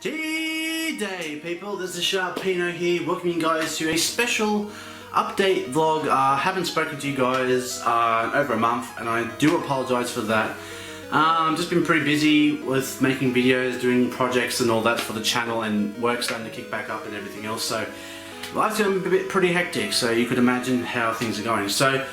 G'day people, this is Sharpino here, welcoming you guys to a special update vlog. Haven't spoken to you guys over a month and I do apologise for that. Just been pretty busy with making videos, doing projects and all that for the channel, and work starting to kick back up and everything else, so life's going to be pretty hectic, so you could imagine how things are going. So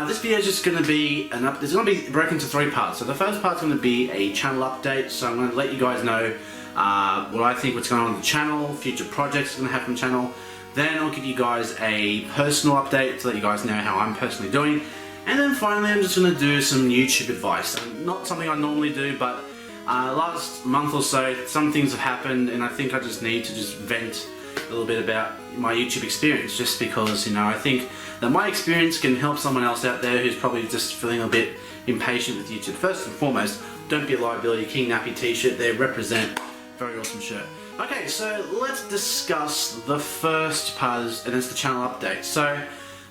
this video is just going to be it's going to be broken into 3 parts. So the first part's going to be a channel update, so I'm going to let you guys know what I think, what's going on the channel, future projects are going to happen on the channel. Then I'll give you guys a personal update to let you guys know how I'm personally doing. And then finally I'm just going to do some YouTube advice. Not something I normally do, but last month or so some things have happened and I think I just need to just vent a little bit about my YouTube experience, just because, you know, I think that my experience can help someone else out there who's probably just feeling a bit impatient with YouTube. First and foremost, don't be a liability. King Nappy t-shirt there, represent. Very awesome shirt. Okay, so let's discuss the first part, and it's the channel update. So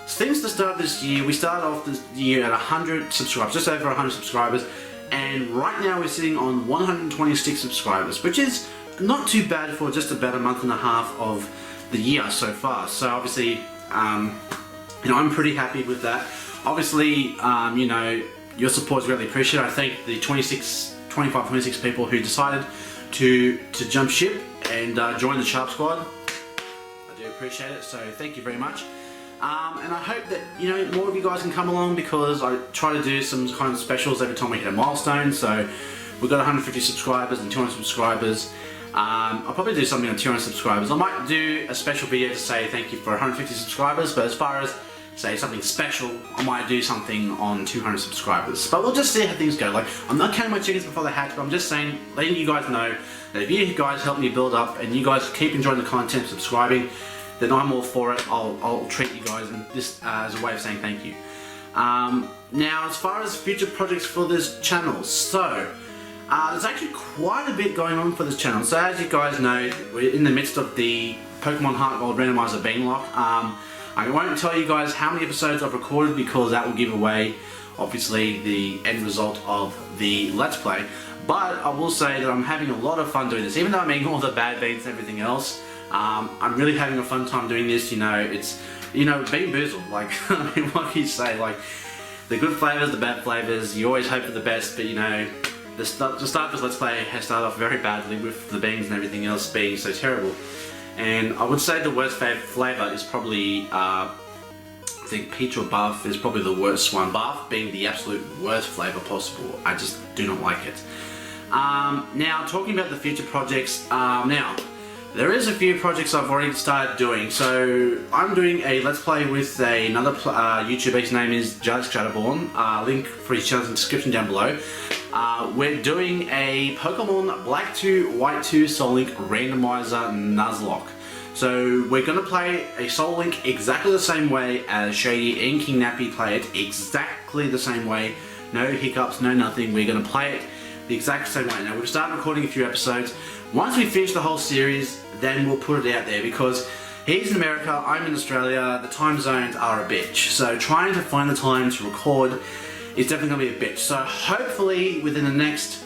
since the start of this year, we started off this year at 100 subscribers, just over 100 subscribers, and right now we're sitting on 126 subscribers, which is not too bad for just about a month and a half of the year so far. So obviously, you know, I'm pretty happy with that. Obviously, you know, your support is greatly appreciated. I thank the 25-26 people who decided to jump ship and join the Sharp Squad. I do appreciate it, so thank you very much. And I hope that, you know, more of you guys can come along, because I try to do some kind of specials every time we hit a milestone. So we've got 150 subscribers and 200 subscribers. I'll probably do something on 200 subscribers. I might do a special video to say thank you for 150 subscribers, but as far as say something special, I might do something on 200 subscribers. But we'll just see how things go. Like, I'm not counting my chickens before they hatch, but I'm just saying, letting you guys know that if you guys help me build up and you guys keep enjoying the content, subscribing, then I'm all for it. I'll treat you guys in this as a way of saying thank you. Now, as far as future projects for this channel, so there's actually quite a bit going on for this channel. So as you guys know, we're in the midst of the Pokemon Heart Gold Randomizer Beanlock. I won't tell you guys how many episodes I've recorded, because that will give away, obviously, the end result of the Let's Play. But I will say that I'm having a lot of fun doing this. Even though I'm making all the bad beats and everything else, I'm really having a fun time doing this. You know, it's, you know, being boozled. Like, I mean, what can you say? Like, the good flavors, the bad flavors, you always hope for the best, but you know, the start of this Let's Play has started off very badly, with the beans and everything else being so terrible. And I would say the worst flavour is probably, I think peach or barf is probably the worst one. Barf being the absolute worst flavour possible. I just do not like it. Now, talking about the future projects, now, there is a few projects I've already started doing. So, I'm doing a Let's Play with another YouTuber. His name is Jalisk Shadowbourne. Link for his channel in the description down below. We're doing a Pokemon Black 2, White 2 Soul Link Randomizer Nuzlocke. So we're going to play a Soul Link exactly the same way as Shady and King Nappy play it, exactly the same way. No hiccups, no nothing. We're going to play it the exact same way. Now we've started recording a few episodes. Once we finish the whole series, then we'll put it out there, because he's in America, I'm in Australia, the time zones are a bitch. So trying to find the time to record is definitely going to be a bitch. So hopefully within the next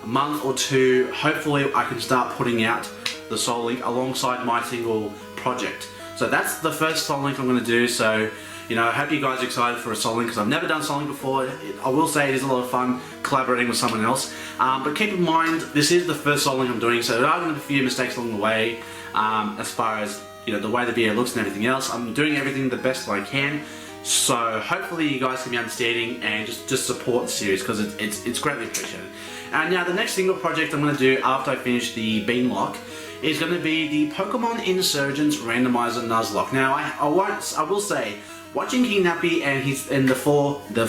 month or two, hopefully I can start putting out the Soul Link alongside my single project. So that's the first Soul Link I'm going to do. So, you know, I hope you guys are excited for a Soul Link, because I've never done Soul Link before. I will say it is a lot of fun collaborating with someone else. But keep in mind, this is the first Soul Link I'm doing, so there are going to be a few mistakes along the way, as far as, you know, the way the video looks and everything else. I'm doing everything the best I can. So hopefully you guys can be understanding and just support the series, because it's greatly appreciated. And now the next single project I'm going to do after I finish the Beanlock is going to be the Pokemon Insurgence Randomizer Nuzlocke. Now I will say, watching King Nappy and the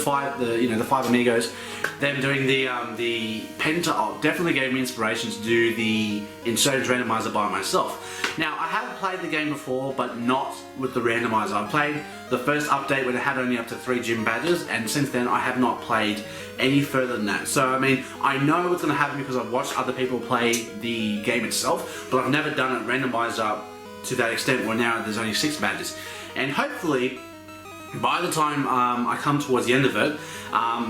five amigos, them doing the Penta definitely gave me inspiration to do the Insurgence Randomizer by myself. Now, I have played the game before, but not with the randomizer. I played the first update when it had only up to 3 gym badges, and since then I have not played any further than that. So, I mean, I know what's going to happen because I've watched other people play the game itself, but I've never done it randomized up to that extent where now there's only 6 badges. And hopefully, by the time I come towards the end of it,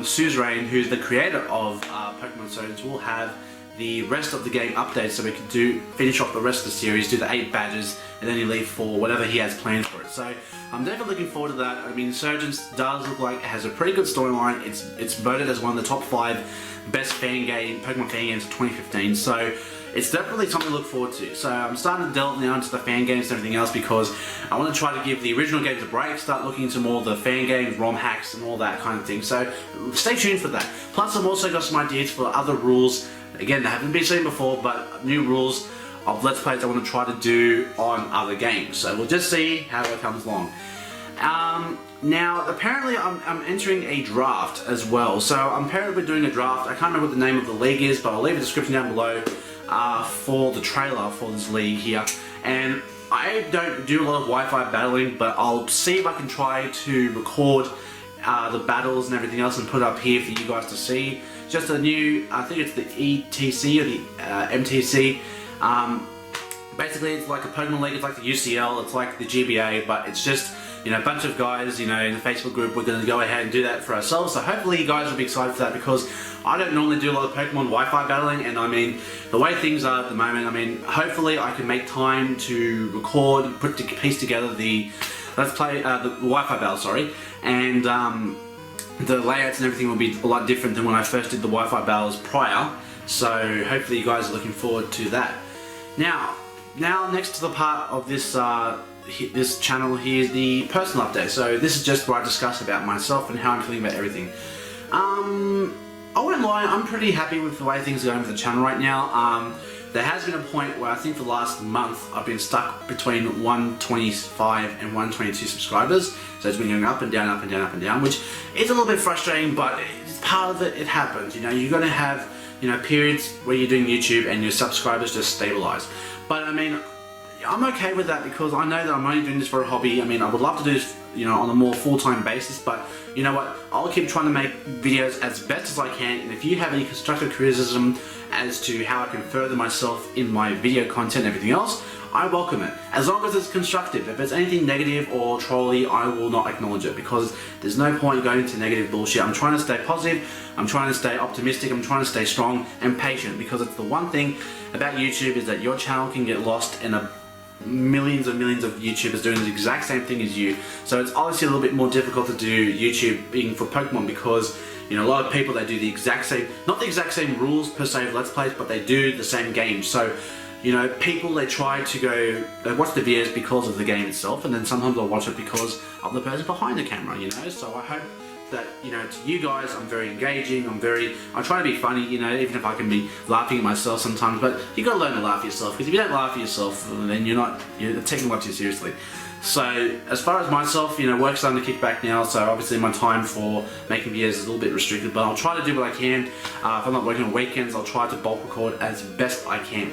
Suzerain, who's the creator of Pokemon Insurgence, will have the rest of the game updates so we can finish off the rest of the series, do the 8 badges, and then you leave for whatever he has planned for it. So I'm definitely looking forward to that. I mean, Insurgents does look like it has a pretty good storyline. It's voted as one of the top 5 best Pokemon fan games of 2015. So it's definitely something to look forward to. So I'm starting to delve now into the fan games and everything else because I want to try to give the original games a break, start looking into more of the fan games, ROM hacks and all that kind of thing. So stay tuned for that. Plus I've also got some ideas for other rules. Again, they haven't been seen before, but new rules of Let's Plays I want to try to do on other games. So we'll just see how it comes along. Now, apparently I'm entering a draft as well. So I'm apparently doing a draft. I can't remember what the name of the league is, but I'll leave a description down below for the trailer for this league here. And I don't do a lot of Wi-Fi battling, but I'll see if I can try to record the battles and everything else and put it up here for you guys to see. Just a new, I think it's the ETC or the MTC. Basically it's like a Pokemon League, it's like the UCL, it's like the GBA, but it's just, you know, a bunch of guys, you know, in the Facebook group. We're going to go ahead and do that for ourselves. So hopefully you guys will be excited for that because I don't normally do a lot of Pokemon Wi-Fi battling, and I mean, the way things are at the moment, I mean, hopefully I can make time to record, piece together the Let's Play, the Wi-Fi battle, sorry, and the layouts and everything will be a lot different than when I first did the Wi-Fi battles prior. So hopefully you guys are looking forward to that. Now next to the part of this this channel here is the personal update. So this is just where I discuss about myself and how I'm feeling about everything. I won't lie, I'm pretty happy with the way things are going with the channel right now. There has been a point where I think for the last month I've been stuck between 125 and 122 subscribers. So it's been going up and down, up and down, up and down, which is a little bit frustrating, but it's part of it. It happens. You know, you're going to have, you know, periods where you're doing YouTube and your subscribers just stabilize. But I mean, I'm okay with that because I know that I'm only doing this for a hobby. I mean, I would love to do this, you know, on a more full-time basis, but you know what? I'll keep trying to make videos as best as I can, and if you have any constructive criticism as to how I can further myself in my video content and everything else, I welcome it. As long as it's constructive. If it's anything negative or trolly, I will not acknowledge it because there's no point going into negative bullshit. I'm trying to stay positive, I'm trying to stay optimistic, I'm trying to stay strong and patient because it's the one thing about YouTube is that your channel can get lost in millions and millions of YouTubers doing the exact same thing as you. So it's obviously a little bit more difficult to do YouTube being for Pokemon because, you know, a lot of people, they do the exact same, not the exact same rules per se of Let's Plays, but they do the same game. So, you know, people, they try to go, they watch the videos because of the game itself, and then sometimes they'll watch it because of the person behind the camera, you know. So I hope that, you know, to you guys, I'm very engaging, I try to be funny, you know, even if I can be laughing at myself sometimes, but you gotta learn to laugh at yourself, because if you don't laugh at yourself, then you're taking life too seriously. So, as far as myself, you know, work's starting to kick back now, so obviously my time for making videos is a little bit restricted, but I'll try to do what I can. If I'm not working on weekends, I'll try to bulk record as best I can.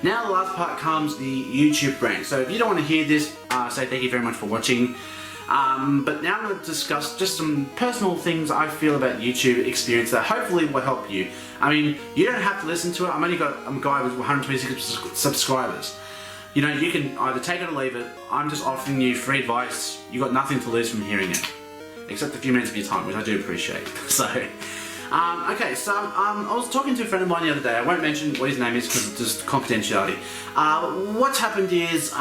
Now the last part comes the YouTube brand. So if you don't want to hear this, say thank you very much for watching. But now I'm going to discuss just some personal things I feel about YouTube experience that hopefully will help you. I mean, you don't have to listen to it. I'm a guy with 126 subscribers. You know, you can either take it or leave it. I'm just offering you free advice. You've got nothing to lose from hearing it. Except a few minutes of your time, which I do appreciate. So, okay, so I was talking to a friend of mine the other day. I won't mention what his name is because it's just confidentiality. What's happened is,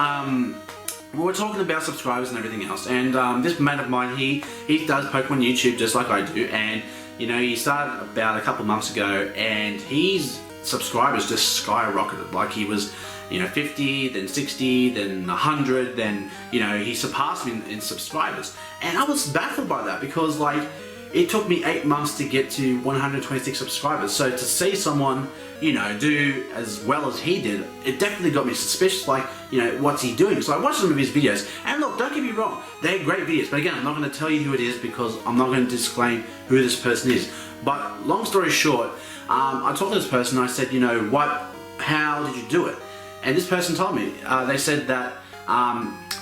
we were talking about subscribers and everything else, and this mate of mine, he does Pokemon YouTube just like I do, and you know, he started about a couple months ago, and his subscribers just skyrocketed. Like he was, you know, 50, then 60, then 100, then, you know, he surpassed me in subscribers, and I was baffled by that because, like, it took me 8 months to get to 126 subscribers. So to see someone, you know, do as well as he did, it definitely got me suspicious, like, you know, what's he doing? So I watched some of his videos, and look, don't get me wrong, they're great videos, but again, I'm not going to tell you who it is because I'm not going to disclaim who this person is. But long story short, I talked to this person, and I said, you know, how did you do it? And this person told me, they said that,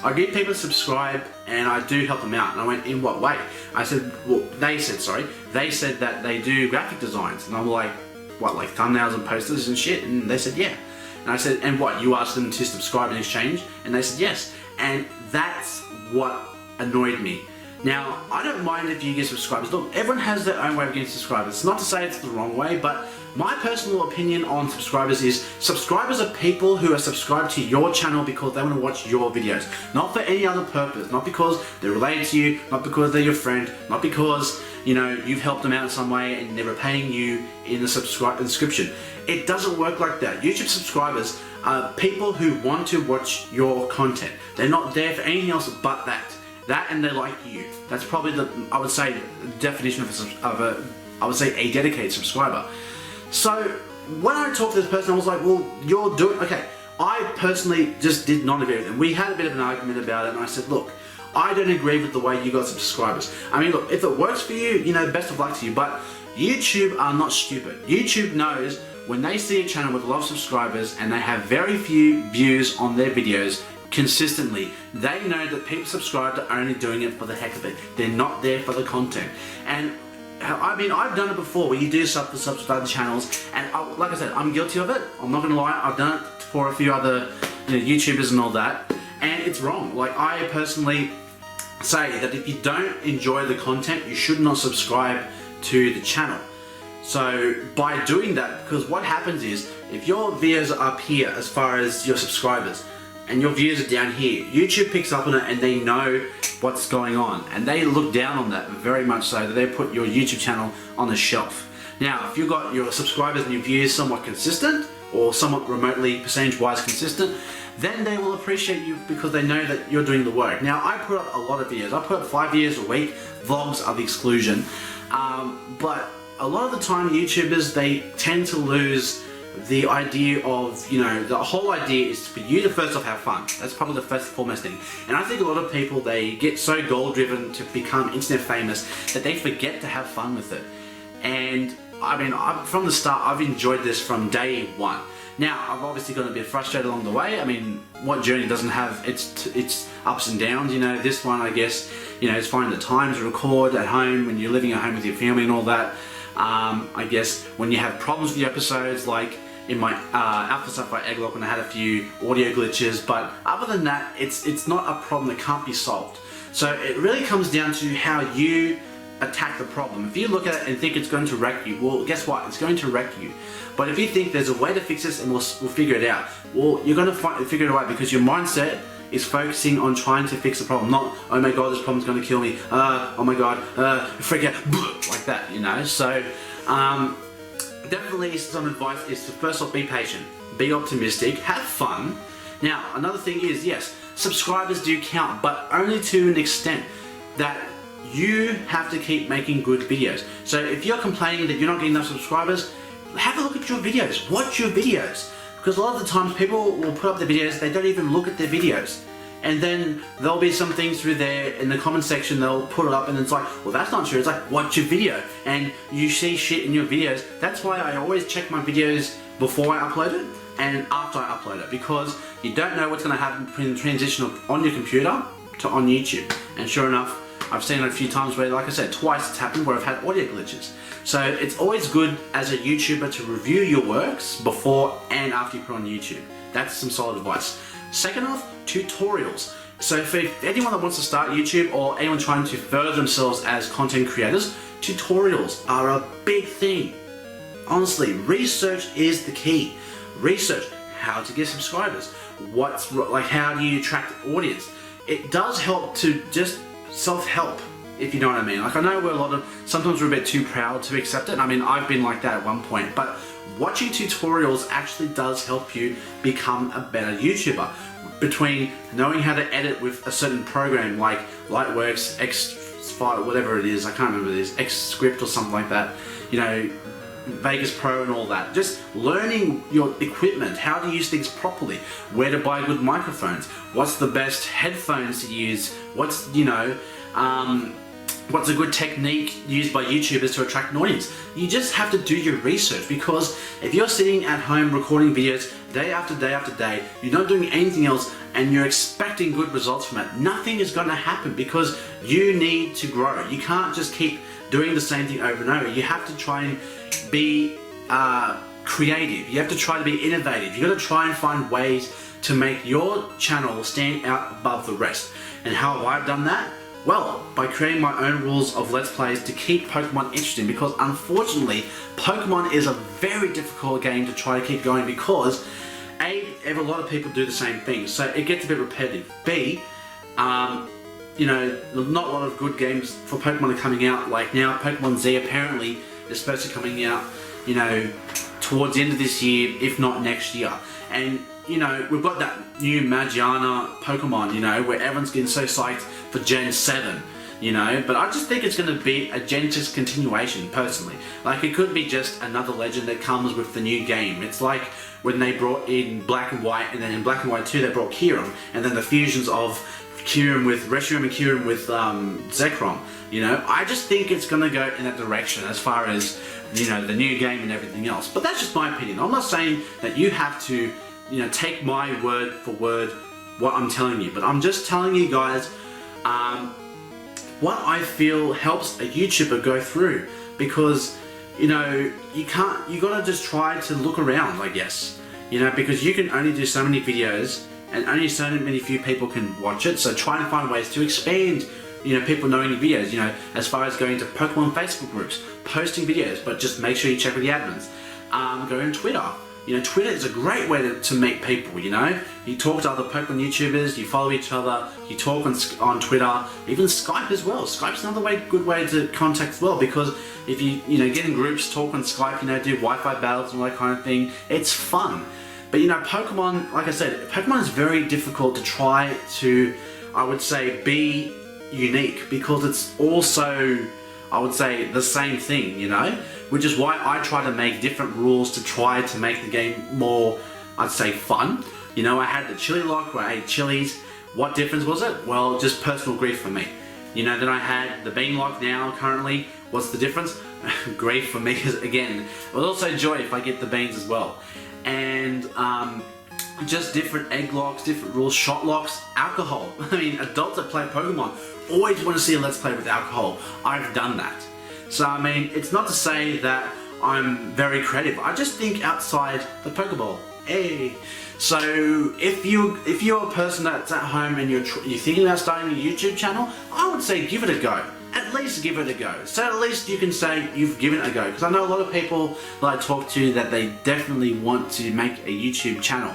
I get people to subscribe and I do help them out. And I went, in what way? I said, well, they said that they do graphic designs. And I'm like, what, like thumbnails and posters and shit? And they said, yeah. And I said, and what, you asked them to subscribe in exchange? And they said, yes. And that's what annoyed me. Now, I don't mind if you get subscribers. Look, everyone has their own way of getting subscribers. It's not to say it's the wrong way, but My personal opinion on subscribers is subscribers are people who are subscribed to your channel because they want to watch your videos. Not for any other purpose. Not because they're related to you, not because they're your friend, not because, you know, you've helped them out in some way and they're repaying you in the subscription. It doesn't work like that. YouTube subscribers are people who want to watch your content. They're not there for anything else but that. That and they like you. That's probably the, I would say, definition of a dedicated subscriber. So when I talked to this person, I was like, well, you're doing, okay. I personally just did not agree with him. We had a bit of an argument about it and I said, look, I don't agree with the way you got subscribers. I mean, look, if it works for you, you know, best of luck to you, but YouTube are not stupid. YouTube knows when they see a channel with a lot of subscribers and they have very few views on their videos consistently, they know that people subscribed are only doing it for the heck of it. They're not there for the content. And I mean, I've done it before where you do subscribe to channels, and like I said, I'm guilty of it. I'm not gonna lie, I've done it for a few other, you know, YouTubers and all that, and it's wrong. Like, I personally say that if you don't enjoy the content, you should not subscribe to the channel. So by doing that, because what happens is, if your videos are up here as far as your subscribers, and your views are down here, YouTube picks up on it and they know what's going on. And they look down on that very much so that they put your YouTube channel on the shelf. Now, if you've got your subscribers and your views somewhat consistent, or somewhat remotely percentage-wise consistent, then they will appreciate you because they know that you're doing the work. Now, I put up a lot of videos. I put up 5 videos a week. Vlogs are the exclusion. But a lot of the time, YouTubers, they tend to lose the idea of, you know, the whole idea is for you to first off have fun. That's probably the first and foremost thing. And I think a lot of people, they get so goal driven to become internet famous that they forget to have fun with it. And I mean, from the start, I've enjoyed this from day one. Now, I've obviously gotten a bit frustrated along the way. I mean, what journey doesn't have its ups and downs? You know, this one, I guess, you know, it's finding the time to record at home when you're living at home with your family and all that. I guess when you have problems with the episodes, like in my Alpha Sapphire Egglock when I had a few audio glitches, but other than that, it's not a problem that can't be solved. So it really comes down to how you attack the problem. If you look at it and think it's going to wreck you, well, guess what? It's going to wreck you. But if you think there's a way to fix this and we'll figure it out, well, you're going to figure it out because your mindset is focusing on trying to fix the problem, not, oh my god, this problem's going to kill me, oh my god, freak out, like that, you know. So definitely some advice is to first off be patient, be optimistic, have fun. Now, another thing is, yes, subscribers do count, but only to an extent that you have to keep making good videos. So if you're complaining that you're not getting enough subscribers, have a look at your videos, watch your videos. Because a lot of the times people will put up their videos, they don't even look at their videos. And then there'll be some things through there in the comment section, they'll put it up and it's like, well, that's not true. It's like, watch your video. And you see shit in your videos. That's why I always check my videos before I upload it and after I upload it. Because you don't know what's going to happen between the transition of on your computer to on YouTube. And sure enough, I've seen it a few times where, like I said, twice it's happened where I've had audio glitches. So it's always good as a YouTuber to review your works before and after you put on YouTube. That's some solid advice. Second off, tutorials. So for anyone that wants to start YouTube or anyone trying to further themselves as content creators, tutorials are a big thing. Honestly, research is the key. Research how to get subscribers. How do you attract audience? It does help to just self-help, if you know what I mean. Like, I know sometimes we're a bit too proud to accept it. I mean, I've been like that at one point, but watching tutorials actually does help you become a better YouTuber. Between knowing how to edit with a certain program like Lightworks, X5, whatever it is, I can't remember this, Xscript or something like that, you know, Vegas Pro and all that. Just learning your equipment, how to use things properly, where to buy good microphones, what's the best headphones to use, what's a good technique used by YouTubers to attract an audience. You just have to do your research, because if you're sitting at home recording videos day after day after day, you're not doing anything else and you're expecting good results from it, nothing is going to happen, because you need to grow. You can't just keep doing the same thing over and over. You have to try and be creative. You have to try to be innovative. You got to try and find ways to make your channel stand out above the rest. And how have I done that? Well, by creating my own rules of Let's Plays to keep Pokemon interesting, because unfortunately, Pokemon is a very difficult game to try to keep going because A, a lot of people do the same thing, so it gets a bit repetitive. B, you know, not a lot of good games for Pokemon are coming out. Like now, Pokemon Z apparently is supposed to be coming out, you know, towards the end of this year, if not next year. And you know, we've got that new Magiana Pokemon, you know, where everyone's getting so psyched for Gen 7, you know, but I just think it's going to be a Gen 6 continuation, personally. Like, it could be just another legend that comes with the new game. It's like when they brought in Black and White, and then in Black and White 2 they brought Kyurem, and then the fusions of Kyurem with Reshiram and Kyurem with Zekrom, you know. I just think it's going to go in that direction as far as, you know, the new game and everything else. But that's just my opinion. I'm not saying that you have to, you know, take my word for word what I'm telling you, but I'm just telling you guys what I feel helps a YouTuber go through, because, you know, you gotta just try to look around, I guess, you know, because you can only do so many videos and only so many few people can watch it. So try to find ways to expand, you know, people knowing your videos, you know, as far as going to Pokemon Facebook groups, posting videos, but just make sure you check with the admins. Go on Twitter. You know, Twitter is a great way to meet people, you know. You talk to other Pokemon YouTubers, you follow each other, you talk on Twitter, even Skype as well. Skype's another good way to contact as well, because if you know, get in groups, talk on Skype, you know, do Wi-Fi battles and all that kind of thing, it's fun. But you know, Pokemon, like I said, Pokemon is very difficult to try to, I would say, be unique, because it's also, I would say, the same thing, you know, which is why I try to make different rules to try to make the game more, I'd say, fun. You know, I had the chili lock where I ate chilies. What difference was it? Well, just personal grief for me. You know, then I had the bean lock now, currently. What's the difference? Grief for me, again. But also joy if I get the beans as well. And just different egg locks, different rules, shot locks, alcohol. I mean, adults that play Pokemon always want to see a Let's Play with alcohol. I've done that. So, I mean, it's not to say that I'm very creative. I just think outside the Pokeball. Hey. So, if you're a person that's at home and you're thinking about starting a YouTube channel, I would say give it a go. At least give it a go. So at least you can say you've given it a go. Because I know a lot of people that I talk to that they definitely want to make a YouTube channel,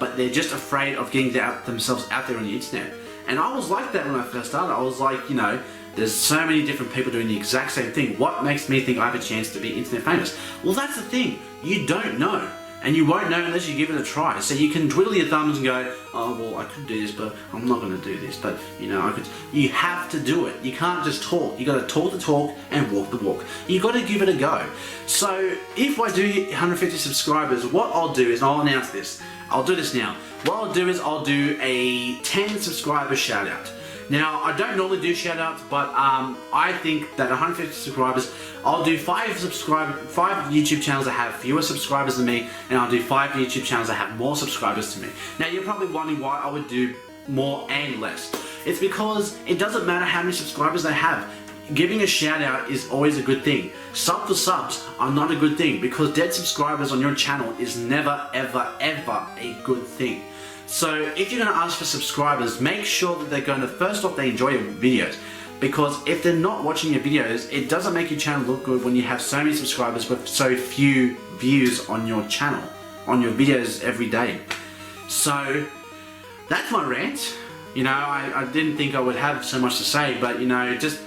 but they're just afraid of getting themselves out there on the internet. And I was like that when I first started. I was like, you know, there's so many different people doing the exact same thing. What makes me think I have a chance to be internet famous? Well, that's the thing. You don't know. And you won't know unless you give it a try. So you can twiddle your thumbs and go, oh, well, I could do this, but I'm not going to do this. But, you know, I could. You have to do it. You can't just talk. You got to talk the talk and walk the walk. You got to give it a go. So if I do hit 150 subscribers, what I'll do is, I'll announce this. I'll do this now. What I'll do is I'll do a 10 subscriber shout out. Now, I don't normally do shout-outs, but I think that 150 subscribers, I'll do 5 YouTube channels that have fewer subscribers than me, and I'll do 5 YouTube channels that have more subscribers to me. Now, you're probably wondering why I would do more and less. It's because it doesn't matter how many subscribers they have. Giving a shout-out is always a good thing. Sub for subs are not a good thing, because dead subscribers on your channel is never, ever, ever a good thing. So if you're going to ask for subscribers, make sure that they're going to, first off, they enjoy your videos. Because if they're not watching your videos, it doesn't make your channel look good when you have so many subscribers with so few views on your channel, on your videos every day. So that's my rant. You know, I didn't think I would have so much to say, but you know, just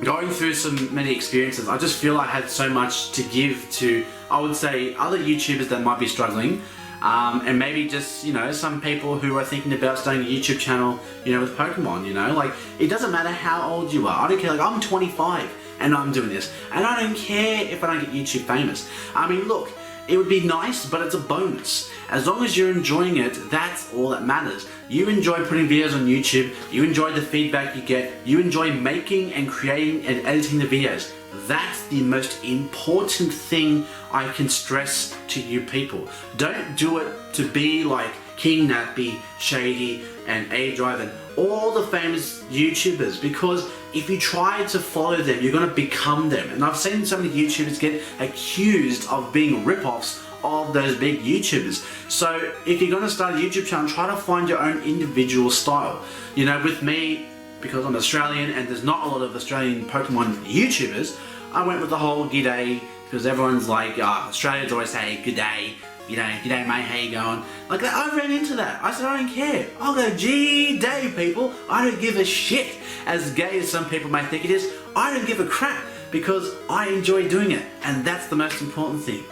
going through many experiences, I just feel I had so much to give to, I would say, other YouTubers that might be struggling. And maybe just, you know, some people who are thinking about starting a YouTube channel, you know, with Pokemon, you know, like, it doesn't matter how old you are. I don't care, like, I'm 25 and I'm doing this, and I don't care if I don't get YouTube famous. I mean, look, it would be nice, but it's a bonus. As long as you're enjoying it, that's all that matters. You enjoy putting videos on YouTube, you enjoy the feedback you get, you enjoy making and creating and editing the videos. That's the most important thing I can stress to you people. Don't do it to be like King Nappy, Shady, and A-Drive, and all the famous YouTubers, because if you try to follow them, you're going to become them. And I've seen so many YouTubers get accused of being rip-offs of those big YouTubers. So if you're going to start a YouTube channel, try to find your own individual style. You know, with me, because I'm Australian and there's not a lot of Australian Pokemon YouTubers, I went with the whole g'day, because everyone's like, Australians always say good day, you know, g'day mate, how you going? Like that, I ran into that. I said, I don't care. I'll go G-day, people. I don't give a shit. As gay as some people may think it is, I don't give a crap because I enjoy doing it, and that's the most important thing.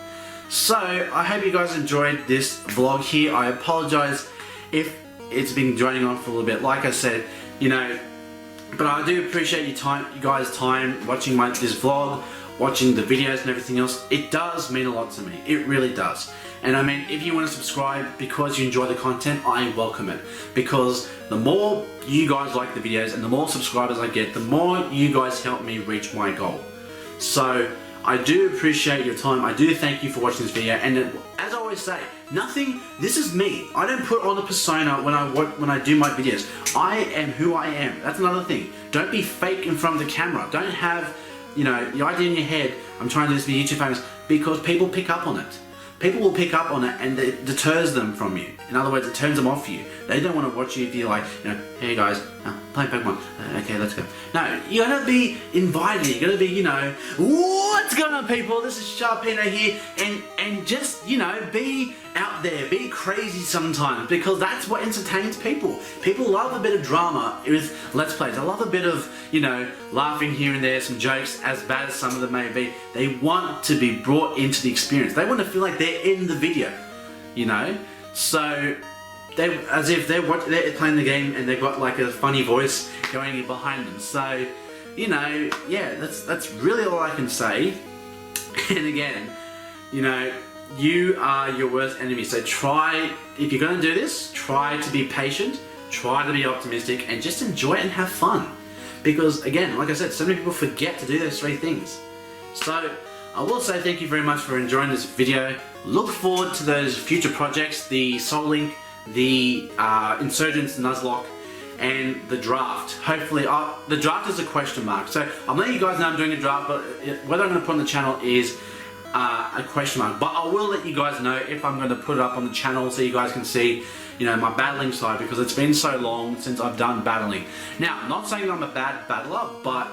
So, I hope you guys enjoyed this vlog here. I apologize if it's been draining on for a little bit. Like I said, you know, but I do appreciate you guys' time watching this vlog, watching the videos and everything else. It does mean a lot to me. It really does. And I mean, if you want to subscribe because you enjoy the content, I welcome it. Because the more you guys like the videos and the more subscribers I get, the more you guys help me reach my goal. So, I do appreciate your time. I do thank you for watching this video. And as I always say, this is me. I don't put on a persona when I do my videos. I am who I am. That's another thing. Don't be fake in front of the camera. Don't have, you know, the idea in your head, I'm trying to do this to be YouTube famous, because people pick up on it. People will pick up on it and it deters them from you. In other words, it turns them off you. They don't want to watch you if you're like, you know, hey guys, playing Pokemon. Okay, let's go. No, you gotta be invited. You gotta be, you know, what's going on, people? This is Sharpino here, and just, you know, be out there, be crazy sometimes, because that's what entertains people. People love a bit of drama with Let's Plays. They love a bit of, you know, laughing here and there, some jokes, as bad as some of them may be. They want to be brought into the experience. They want to feel like they're in the video, you know? So, as if they're playing the game and they've got like a funny voice going behind them. So, you know, yeah, that's really all I can say. And again, you know, you are your worst enemy. So try, if you're going to do this, try to be patient, try to be optimistic, and just enjoy it and have fun. Because again, like I said, so many people forget to do those three things. So, I will say thank you very much for enjoying this video. Look forward to those future projects, the Soul Link, the Insurgents Nuzlocke, and the draft. Hopefully, the draft is a question mark. So I'm letting you guys know I'm doing a draft, but whether I'm going to put on the channel is a question mark. But I will let you guys know if I'm going to put it up on the channel so you guys can see, you know, my battling side, because it's been so long since I've done battling. Now, I'm not saying that I'm a bad battler, but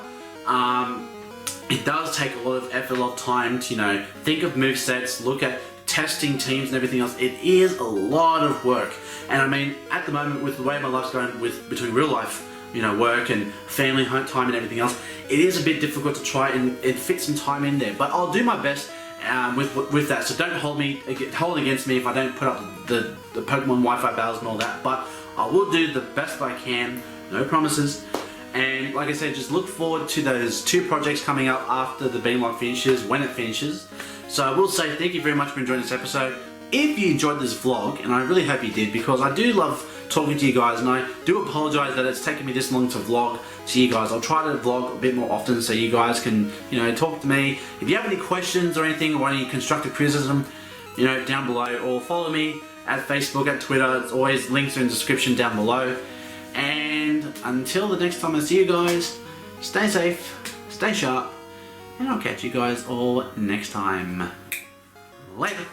it does take a lot of effort, a lot of time to, you know, think of movesets, look at testing teams and everything else. It is a lot of work. And I mean, at the moment, with the way my life's going between real life, you know, work and family, home time and everything else, it is a bit difficult to try and fit some time in there. But I'll do my best with that. So don't hold against me if I don't put up the Pokemon Wi-Fi battles and all that. But I will do the best I can. No promises. And like I said, just look forward to those two projects coming up after the Beamlock finishes, when it finishes. So I will say thank you very much for enjoying this episode. If you enjoyed this vlog, and I really hope you did, because I do love talking to you guys, and I do apologize that it's taken me this long to vlog to you guys. I'll try to vlog a bit more often so you guys can, you know, talk to me. If you have any questions or anything, or any constructive criticism, you know, down below, or follow me at Facebook, at Twitter. It's always links are in the description down below. And until the next time I see you guys, stay safe, stay sharp, and I'll catch you guys all next time. Later.